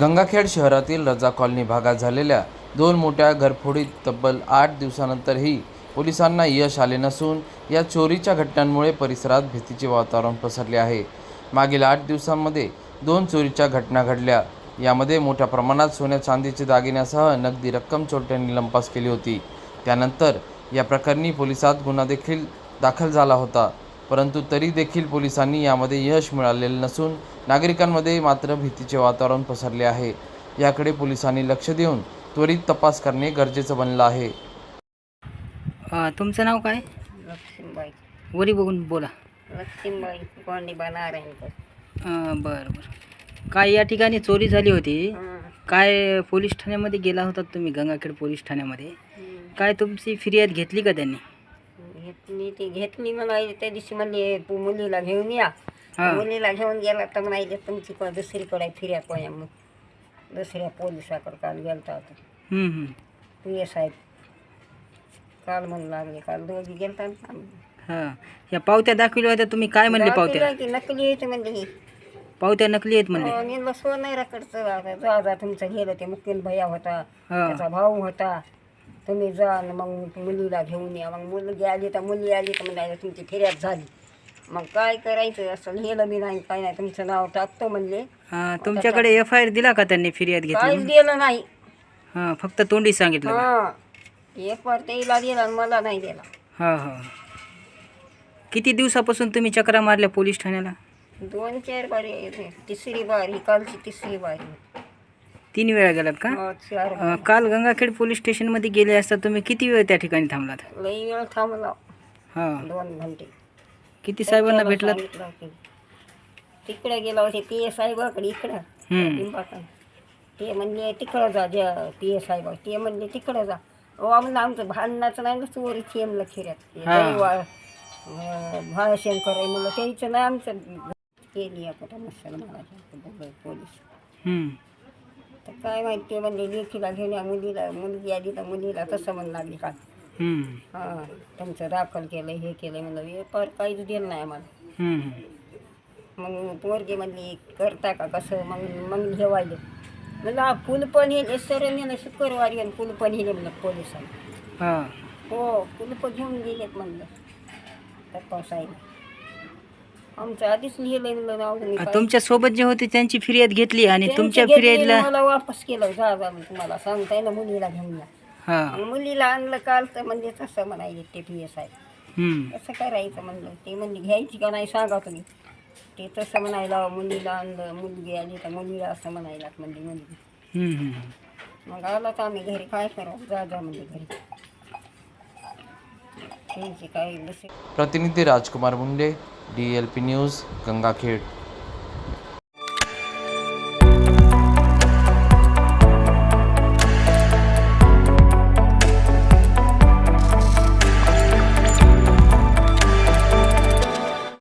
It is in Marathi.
गंगाखेड शहरातील रजा कॉलनी भागात झालेल्या दोन मोठ्या घरफोडीत तब्बल 8 दिवसानंतरही पोलिसांना यश आले नसून या चोरीच्या घटनांमुळे परिसरात भीतीचे वातावरण पसरले आहे। मागील 8 दिवसांमध्ये 2 चोरीच्या घटना घडल्या। यामध्ये मोठ्या प्रमाणात सोन्या चांदीचे दागिन्यासह नगदी रक्कम चोरट्यांनी लंपास केली होती। त्यानंतर या प्रकरणी पोलिसात गुन्हा देखील दाखल झाला होता, परंतु तरी देखील पोलिसांनी यामध्ये यश मिळालेले नसून नागरिकांमध्ये मात्र भीतीचे वातावरण पसरले आहे। याकडे पोलिसांनी लक्ष देऊन त्वरित तपास करणे गरजेचं बनलं आहे। तुमचं नाव काय? लक्ष्मीबाई वरी बघून बोला। लक्ष्मीबाई कोंडीबा नारायणकर। बरं बरं। काय या ठिकाणी चोरी झाली होती, काय पोलीस ठाण्यामध्ये गेला होता तुम्ही? गंगाखेड पोलीस ठाण्यामध्ये काय तुमची फिर्याद घेतली का त्यांनी? घेतली मला त्या दिवशी म्हणले तू मुलीला घेऊन या। मुलीला घेऊन गेला तर म्हणाले तुमची दुसरीकडे फिर्याद कोण्या, मग दुसऱ्या पोलिसाकडे काल गेलता होता PSI काल म्हणू लागले, काल दोघी गेलता। या पावत्या दाखविल्या होत्या तुम्ही, काय म्हणले पावत्या? नकली आहेत म्हणले, पावत्या नकली आहेत म्हणले। मी सोनाराकडचं जा तुमचं गेलं ते मुकील भैया होता, त्याचा भाऊ होता, तुम्ही जा मग मुलीला घेऊन या। मग मुलगी आली तर मुली आली तर म्हणाले तुमची फिर्याद झाली, मग काय करायचं असं लिहिलं बी नाही, काय नाही, तुमचं नाव टाकतो म्हणले। तुमच्याकडे FIR दिला का त्यांनी फिर्याद घेतली? काहीच दिलं नाही, फक्त तोंडी सांगितलं। एक वार त्याला दिला आणि मला नाही दिला। किती दिवसापासून तुम्ही चक्रा मारल्या पोलीस ठाण्याला? 2-4 बार, तिसरी बार ही कालची तिसरी बार। 3 वेळा गेलात का? 4 काल गंगाखेड पोलीस स्टेशनमध्ये गेले असता तुम्ही किती वेळ त्या ठिकाणी थांबलात? लई वेळ थांबला, 2 घंटे। किती साहेबांना भेटलात? तिकडे गेला होते PSI साहेबाकडे इकडं, ते म्हणले तिकडं जा, PSI साहेब ते म्हणले तिकडं जा। म्हणलं आमचं भांडणाचं नाही ना, चोरीची येमलं खिऱ्यात भाळशंकर आहे म्हणलं, त्याचं नाही आमचं केली आता मुसलमानाच्या पोलीस। तर काय माहिती ते म्हणले लेखीला घेऊन या मुलीला, मुलगी आली तर मुलीला तसं म्हणून लागली काल। तुमचं दाखल केलं हे केलं म्हणलं, वेपार काहीच दिलं नाही आम्हाला। मग पोरगी म्हणली करता का कसं, मग घेवायले म्हणलं फुल पण हे सर नेलं शुक्रवारी, आणि फुल पण हे म्हणलं पोलिसांनी। हो फुल घेऊन गेलेत म्हणलं तपासायला, आमचं आधीच लिहिलंय म्हणलं नाव। तुमच्या सोबत जे होते त्यांची फिर्याद घेतली आणि तुमच्या फिर्यादीला मला वापस केलं, जा तुम्हाला सांगताय ना मुलीला घेऊन या। मुलीला आणलं काल तर म्हणजे तसं म्हणायचे ते PSI कसं करायचं म्हणलं, ते म्हणले घ्यायची का नाही सांगा तुम्ही, ते तसं म्हणायला मुलीला आणलं, मुलगी आली तर मुलीला असं म्हणायला म्हणजे मुलगी। मग आला तर आम्ही घरी काय करावं, जा म्हणजे घरी त्यांची काय। प्रतिनिधी राजकुमार मुंडे, DLP न्यूज, गंगाखेड।